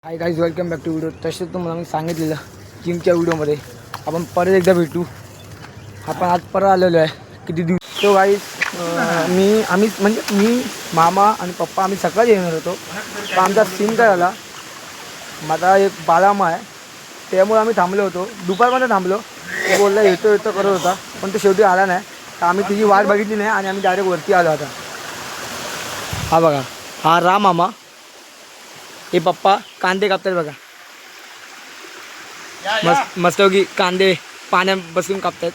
High guys, welcome back to video. तसेच तुम्हाला मी सांगितलेलं जिमच्या व्हिडिओमध्ये आपण परत एकदा भेटू. आपण आज परत आलेलो आहे किती दिवस. तो गाईज मी मामा आणि पप्पा आम्ही सकाळी येणार होतो. पण आमचा सीन काय झाला, माझा एक बाळामा आहे त्यामुळे आम्ही थांबलो होतो. दुपारमध्ये थांबलो. तो बोलला येतो करत होता, पण तो शेवटी आला नाही. तर आम्ही तिची वाट बघितली नाही आणि आम्ही डायरेक्ट वरती आलो होता. हा बघा, हा राम मामा, हे पप्पा कांदे कापतात बघा. मस्त की कांदे पाण्यात बसून कापतात.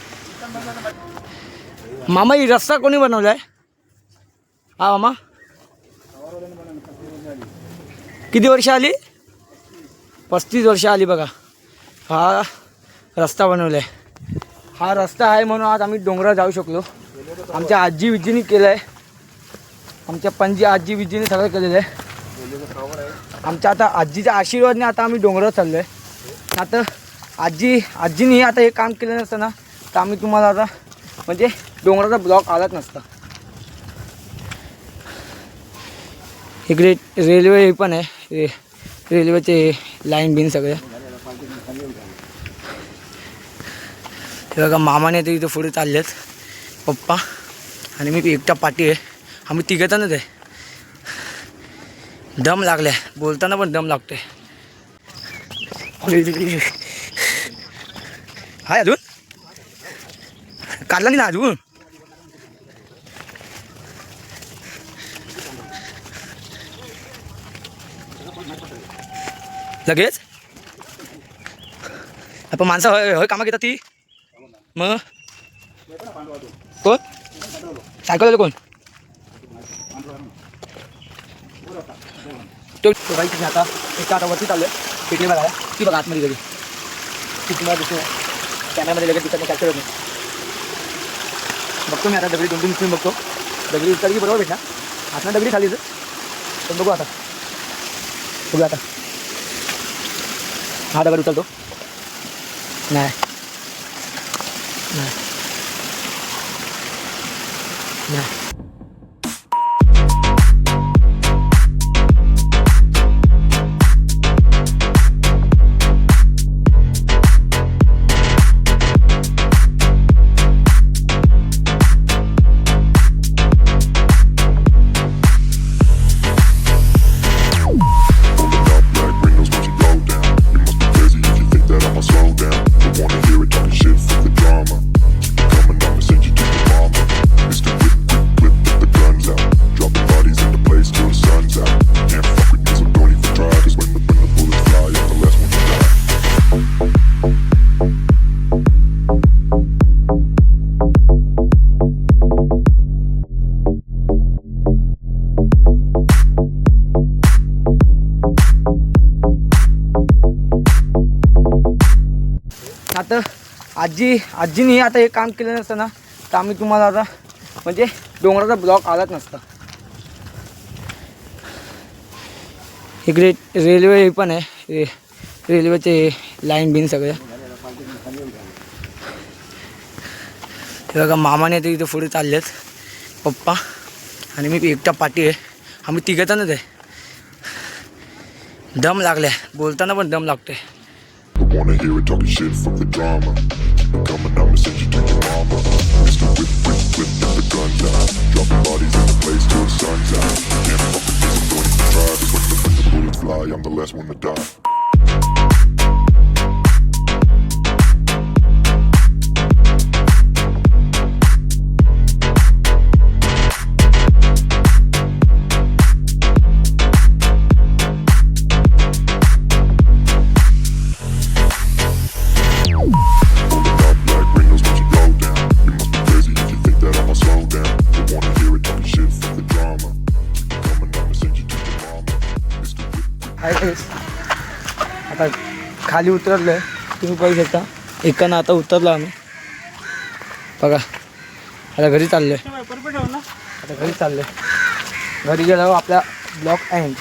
मामा ही रस्ता कोणी बनवलाय? हा मामा, किती वर्ष आली? 35 वर्ष आली बघा. हा रस्ता बनवलाय. हा रस्ता आहे म्हणून आज आम्ही डोंगरावर जाऊ शकलो. आमच्या आजी विजीनी केलं आहे. आमच्या पणजी आजी विजीने सगळं केलेलं आहे. आमच्या आता आजीच्या आशीर्वादने आता आम्ही डोंगरावर चाललो आहे. आता आजीने आता हे काम केलं नसतं ना, तर आम्ही तुम्हाला आता म्हणजे डोंगराचा ब्लॉक आलाच नसता. इकडे रेल्वे पण आहे, रेल्वेचे लाईन बिन सगळे. हे बघा, मामाने ते इथं पुढे चाललेत पप्पा आणि मी एकटा पाठी आहे. आम्ही तिघेजणच आहे. दम लागलाय, बोलताना पण दम लागतोय. हाय अजून काढला नाही ना अजून. लगेच आपण माणसं होय कामा घेतात ती. मग कोण सायकल कोण तो बाईक आता आता वरती चालू आहे. तिकडे बघा ती बघा आतमध्ये घरी ती तुम्हाला दिसते कॅमेरामध्ये लगेच दिसत नाही, कॅप्चर होत नाही. बघतो मी आता दगडी 2-3 उचलून बघतो. दगडी उचलली की बरोबर भेटणार. आता दगडी खालीच पण बघू आता. बघू आता हा दगड उचलतो. नाही नाही. आता आजीने आता हे काम केलं नसतं ना, तर आम्ही तुम्हाला आता म्हणजे डोंगराचा ब्लॉक आलाच नसता. इकडे रेल्वे पण आहे, रेल्वेचे लाईन बिन सगळे. हे बघा, मामाने ते इथं पुढे चाललेत पप्पा आणि मी एकटा पाठी आहे. आम्ही तिघेजणच आहे. दम लागलाय, बोलताना पण दम लागतोय. Wanna hear it talking shit, fuck the drama. Keep it coming, I'ma send you to your mama. Mr. Whip, get the guns out. Dropping bodies in the place till the sun's out. Can't fuck with this, I'm going to try. But when the bullets fly, I'm the last one to die. आता खाली उतरलो आहे, तुम्ही पाहू शकता. एकानं आता उतरलो आम्ही बघा. आता घरी चाललो आहे. घरी गेल्यावर आपला ब्लॉक एंड.